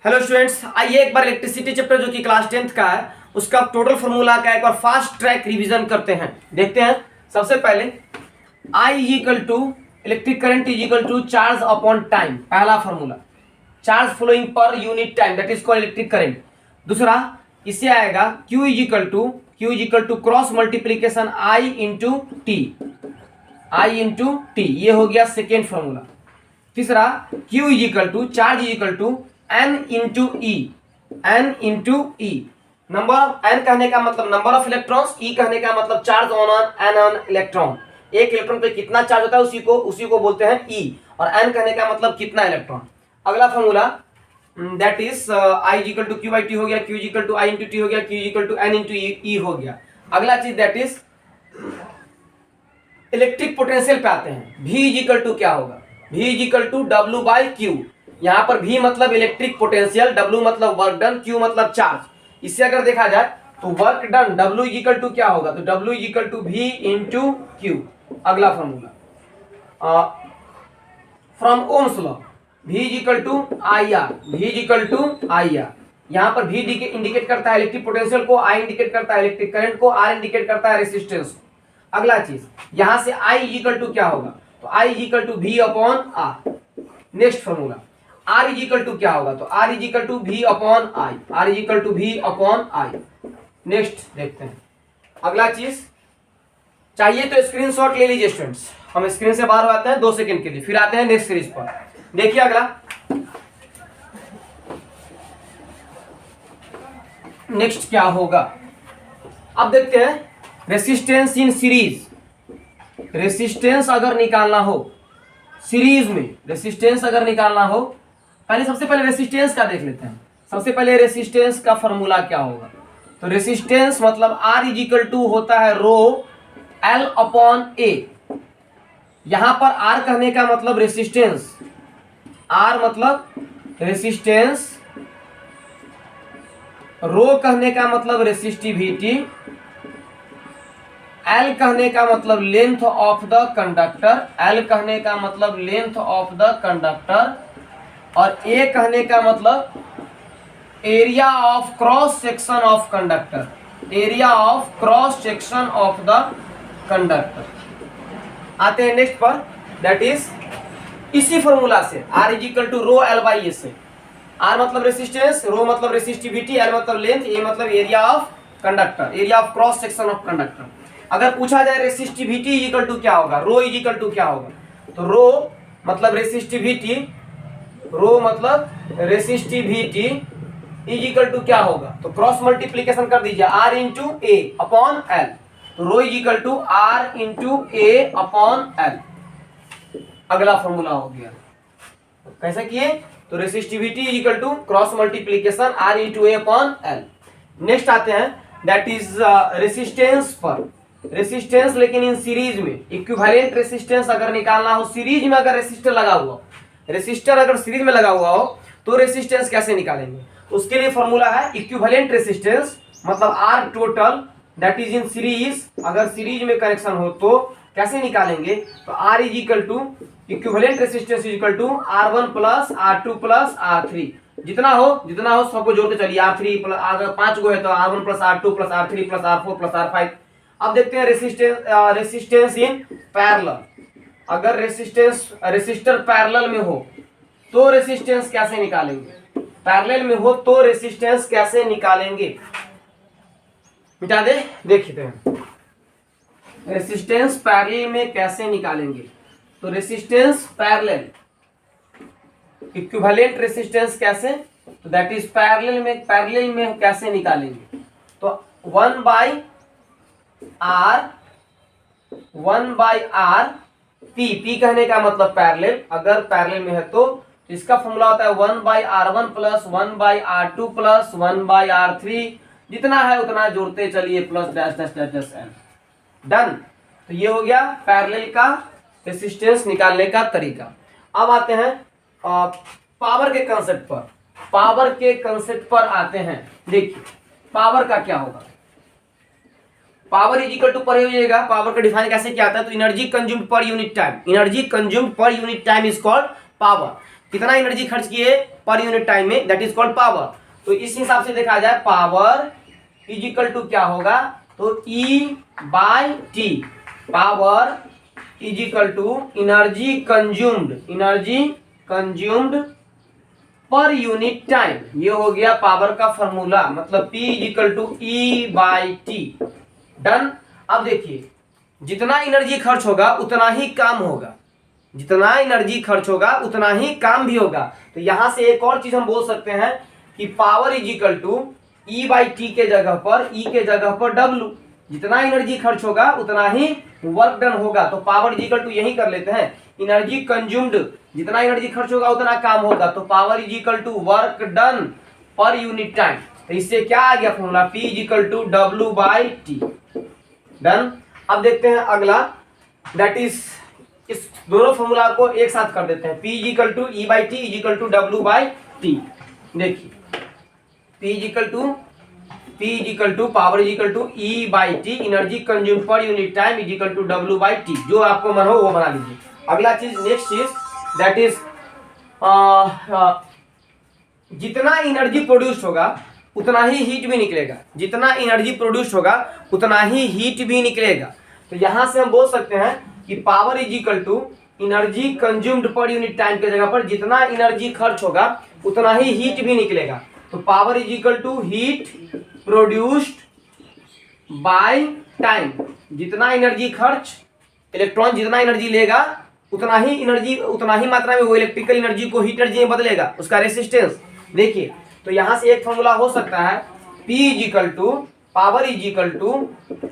Hello students, आइए एक बार electricity chapter जो कि क्लास 10th का है उसका टोटल फार्मूला का एक बार फास्ट ट्रैक रिवीजन करते हैं। देखते हैं सबसे पहले I is equal to electric current is equal to charge upon time. पहला formula charge flowing per unit time, that is called electric current. दूसरा इससे आएगा Q is equal to cross multiplication I into t, ये हो गया second formula. तीसरा Q is equal to charge is equal to N into e. Number N कहने का मतलब नंबर ऑफ इलेक्ट्रॉन्स, E कहने का मतलब चार्ज ऑन इलेक्ट्रॉन। एक इलेक्ट्रॉन पे कितना चार्ज होता है उसी को बोलते हैं E, और N कहने का मतलब कितना इलेक्ट्रॉन। अगला formula that is I is equal to q by t हो गया, Q is equal to I into t हो गया, Q is equal to N into e हो गया। अगला चीज दैट इज इलेक्ट्रिक पोटेंशियल पे आते हैं। V इज इक्वल टू क्या होगा, V is equal to W by Q. यहाँ पर V मतलब इलेक्ट्रिक पोटेंशियल, W मतलब वर्क डन, Q मतलब चार्ज। इससे अगर देखा जाए तो work done W is equal to क्या होगा, तो W is equal to V into Q. अगला formula from Ohm's law V is equal to I R. यहाँ पर V इंडिकेट करता है इलेक्ट्रिक पोटेंशियल को, I इंडिकेट करता है इलेक्ट्रिक करंट को, R इंडिकेट करता है रेसिस्टेंस को। अगला चीज यहां से I इज इक्वल टू क्या होगा, तो I is equal to V upon R। Next formula R is equal to क्या होगा, तो R is equal to V upon I, R is equal to V upon I. Next देखते हैं अगला चीज। चाहिए तो स्क्रीनशॉट ले लीजिए स्टूडेंट्स, हम स्क्रीन से बाहर आते हैं 2 सेकंड के लिए, फिर आते हैं नेक्स्ट सीरीज पर। देखिए अगला नेक्स्ट क्या होगा, अब देखते हैं रेसिस्टेंस इन सीरीज। रेसिस्टेंस अगर निकालना हो सीरीज में, रेसिस्टेंस अगर निकालना हो, सबसे पहले रेसिस्टेंस का देख लेते हैं। सबसे पहले रेसिस्टेंस का फॉर्मूला क्या होगा, तो रेसिस्टेंस मतलब R इज इक्वल टू होता है रो L अपॉन ए। यहां पर R कहने का मतलब रेसिस्टेंस, R मतलब रेसिस्टेंस, रो कहने का मतलब रेसिस्टिविटी, L कहने का मतलब length of the conductor, L कहने का मतलब लेंथ ऑफ द कंडक्टर, और A कहने का मतलब area of cross section of conductor, area of cross section of the conductor. आते हैं नेक्स्ट पर, दैट इज इसी फॉर्मूला से R is equal to rho L by A से। R मतलब रेसिस्टेंस, रो मतलब रेसिस्टिविटी, L मतलब लेंथ, A मतलब area of conductor, area of cross section of conductor. अगर पूछा जाए रेसिस्टिविटी इज इक्वल टू क्या होगा, रो इज इक्वल टू क्या होगा, तो रो मतलब रेसिस्टिविटी, रो मतलब रेसिस्टिविटी इज इक्वल टू क्या होगा, तो क्रॉस मल्टीप्लीकेशन कर दीजिए R into A upon L, तो rho is equal to R into A upon L. अगला फॉर्मूला हो गया, कैसे किए, तो resistivity is equal to cross multiplication R into A upon L. Next आते हैं दैट इज रेसिस्टेंस पर। रेसिस्टेंस लेकिन इन सीरीज में, इक्विवेलेंट रेसिस्टेंस अगर निकालना हो सीरीज में, अगर रेसिस्टर लगा हुआ, रेसिस्टर अगर सीरीज में लगा हुआ हो तो रेसिस्टेंस कैसे निकालेंगे, उसके लिए फॉर्मूला है इक्विवेलेंट रेसिस्टेंस मतलब R total that is in series. अगर सीरीज में कनेक्शन हो तो कैसे निकालेंगे, तो R is equal to equivalent resistance is equal to R1 plus R2 plus R3। जितना हो सबको जोड़ के चलिए, R3 प्लस, अगर 5 गो है तो R1 plus R2 plus R3 plus R4 plus R5। अब देखते हैं रेसिस्टेंस इन पैरेलल। अगर रेसिस्टर पैरेलल में हो तो रेसिस्टेंस कैसे निकालेंगे, पैरेलल में हो तो रेसिस्टेंस कैसे निकालेंगे, मिटा दे, देखते हैं रेसिस्टेंस पैरेलल में कैसे निकालेंगे। तो रेसिस्टेंस पैरेलल, इक्विवेलेंट रेसिस्टेंस कैसे, तो दैट इज पैरेलल में कैसे निकालेंगे, तो 1 बाई आर पी कहने का मतलब पैरेलल, अगर पैरेलल में है तो इसका फॉर्मूला होता है 1 by R1 plus 1 by R2 plus 1 by R3, जितना है उतना जोड़ते चलिए plus dash dash dash dash L. Done. तो ये हो गया पैरेलल का रेसिस्टेंस निकालने का तरीका। अब आते हैं पावर के कंसेप्ट पर। पावर के कंसेप्ट पर आते हैं। देखिए पावर का क्या होगा, पावर इज इक्वल टू पढ़े होइएगा, पावर का डिफाइन कैसे क्या आता है, तो energy consumed per unit time, energy consumed per unit time is called power. कितना एनर्जी खर्च किए पर यूनिट टाइम में, दैट इज कॉल्ड पावर। तो इस हिसाब से देखा जाए पावर इज इक्वल टू क्या होगा, तो E by T, power is equal to energy consumed per unit time. ये हो गया पावर का फॉर्मूला, मतलब P is equal to E by T. Done. अब देखिए जितना एनर्जी खर्च होगा उतना ही काम होगा, जितना एनर्जी खर्च होगा उतना ही काम भी होगा। तो यहां से एक और चीज हम बोल सकते हैं कि power is equal to E by T के जगह पर E के जगह पर W, जितना एनर्जी खर्च होगा उतना ही वर्क डन होगा। तो पावर इज इक्वल टू यही कर लेते हैं, एनर्जी कंज्यूम्ड, जितना एनर्जी खर्च होगा उतना काम होगा, तो power is equal to work done per unit time. तो इससे क्या आ गया formula, P is equal to W by T. Done. अब देखते हैं अगला, दैट इज इस दोनों फॉर्मूला को एक साथ कर देते हैं, P is equal to E by T is equal to W by T. देखिए P is equal to power is equal to E by T, energy consume per unit time is equal to W by T. जो आपको मन हो वो बना लीजिए। अगला चीज, नेक्स्ट चीज, दैट इज जितना एनर्जी प्रोड्यूस होगा उतना ही हीट भी निकलेगा, जितना एनर्जी प्रोड्यूस होगा उतना ही हीट भी निकलेगा। तो यहां से हम बोल सकते हैं कि power is equal to energy consumed per unit time के जगह पर जितना एनर्जी खर्च होगा उतना ही हीट भी निकलेगा। तो power is equal to heat produced by time, जितना एनर्जी खर्च, इलेक्ट्रॉन जितना एनर्जी लेगा उतना ही मात्रा में वो इलेक्ट्रिकल एनर्जी को हीट एनर्जी में बदलेगा, उसका रेसिस्टेंस। देखिए तो यहां से एक फॉर्मूला हो सकता है, P is equal to power is equal to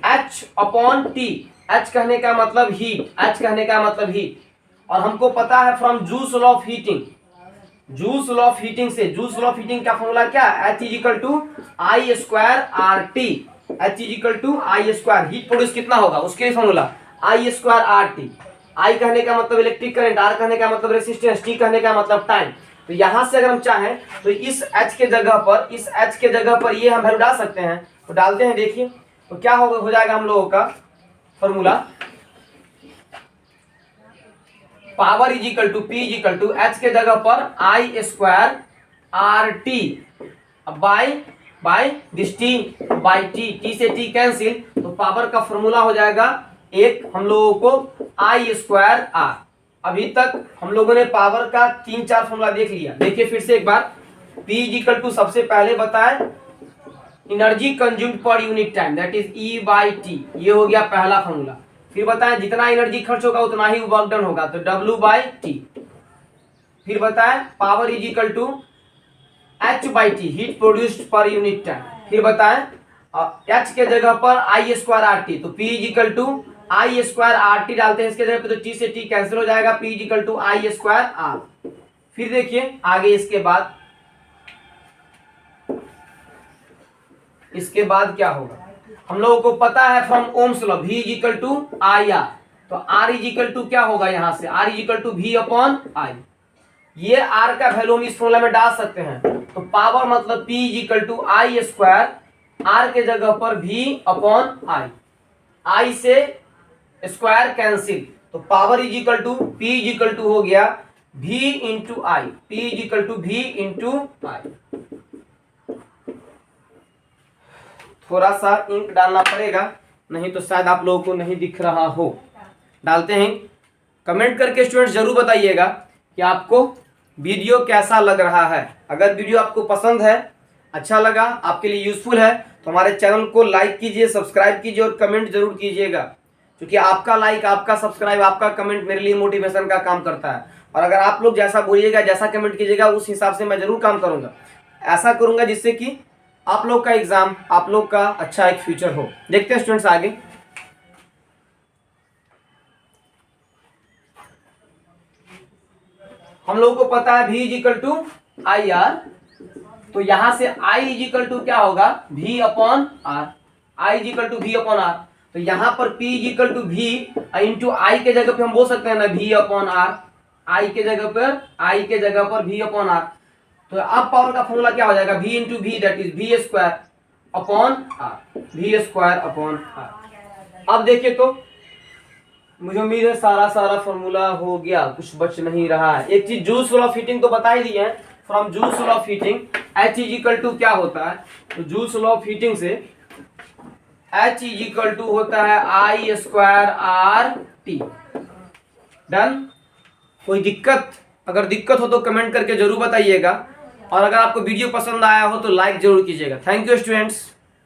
H upon T. H कहने का मतलब हीट, H कहने का मतलब हीट, और हमको पता है from Joule's law of heating, Joule's law of heating से, जूल्स लॉ ऑफ हीटिंग का फॉर्मूला क्या, H is equal to I square R T. H is equal to I square, heat produce कितना होगा उसके formula I square R T. I कहने का मतलब electric current, are कहने का मतलब रेसिस्टेंस, टी कहने का मतलब टाइम। तो यहां से अगर हम चाहें तो इस H के जगह पर ये हम वैल्यू डाल सकते हैं, तो डालते हैं। देखिए तो क्या हो जाएगा हम लोगों का formula, power is equal to P is equal to H के जगह पर I square R T by this T by T से टी कैंसिल, तो पावर का फॉर्मूला हो जाएगा एक हम लोगों को आई स्क्वायर आर। अभी तक हम लोगों ने पावर का 3-4 फॉर्मूला देख लिया। देखिए फिर से एक बार, P इज इक्वल टू सबसे पहले बताए energy consumed per unit time, that is E by T, ये हो गया पहला फॉर्मूला। फिर बताएं जितना एनर्जी खर्च होगा उतना ही वर्क डन होगा, तो W बाई टी। फिर बताएं power is equal to H by T, heat produced per unit time. फिर बताएं H के जगह पर आई स्क्वायर आर टी, तो P is equal to I square R T डालते हैं इसके जगह पे, तो टी से टी कैंसिल हो जाएगा, P is equal to I square R. फिर देखिए आगे इसके बाद क्या होगा, हम लोगों को पता है from Ohm's law V is equal to I R, तो R इज इक्वल टू क्या होगा, यहां से R is equal to V upon I. ये R का वैल्यू हम इस फॉर्मूला में डाल सकते हैं, तो पावर मतलब P is equal to I square, R के जगह पर V अपॉन आई, आई से स्क्वायर कैंसिल, तो power is equal to P is equal to हो गया V into I, P is equal to V into I. थोड़ा सा ink डालना पड़ेगा, नहीं तो शायद आप लोगों को नहीं दिख रहा हो। डालते हैं, कमेंट करके स्टूडेंट्स जरूर बताइएगा कि आपको वीडियो कैसा लग रहा है। अगर वीडियो आपको पसंद है, अच्छा लगा, आपके लिए यूजफुल है, तो हमारे चैनल को लाइक कीजिए, सब्सक्राइब कीजिए और कमेंट जरूर कीजिएगा, क्योंकि आपका लाइक, आपका सब्सक्राइब, आपका कमेंट मेरे लिए मोटिवेशन का काम करता है। और अगर आप लोग जैसा बोलिएगा, जैसा कमेंट कीजिएगा, उस हिसाब से मैं जरूर काम करूंगा। ऐसा करूंगा जिससे कि आप लोग का एग्जाम, आप लोग का अच्छा एक फ्यूचर हो। देखते हैं स्टूडेंट्स आगे, हम लोगों को पता है V is equal to I R, तो यहां से I इज इक्वल टू क्या होगा, V upon R, I is equal to V upon R. तो यहां पर P is equal to V into I के जगह पे हम बोल सकते हैं ना V अपॉन आर, आई के जगह पर V अपॉन आर। तो अब पावर का फॉर्मूला क्या हो जाएगा, V into V, that is V square upon R, V square upon R. अब देखिए तो मुझे उम्मीद है सारा फॉर्मूला हो गया, कुछ बच नहीं रहा है। एक चीज जूल्स लॉ ऑफ हीटिंग तो बता ही दिए हैं। From Joule's law of heating H is equal to क्या होता है, तो जूल्स लॉ ऑफ हीटिंग से H इज इक्वल टू होता है I स्क्वायर RT। डन। कोई दिक्कत, अगर दिक्कत हो तो कमेंट करके जरूर बताइएगा, और अगर आपको वीडियो पसंद आया हो तो लाइक जरूर कीजिएगा। Thank you students.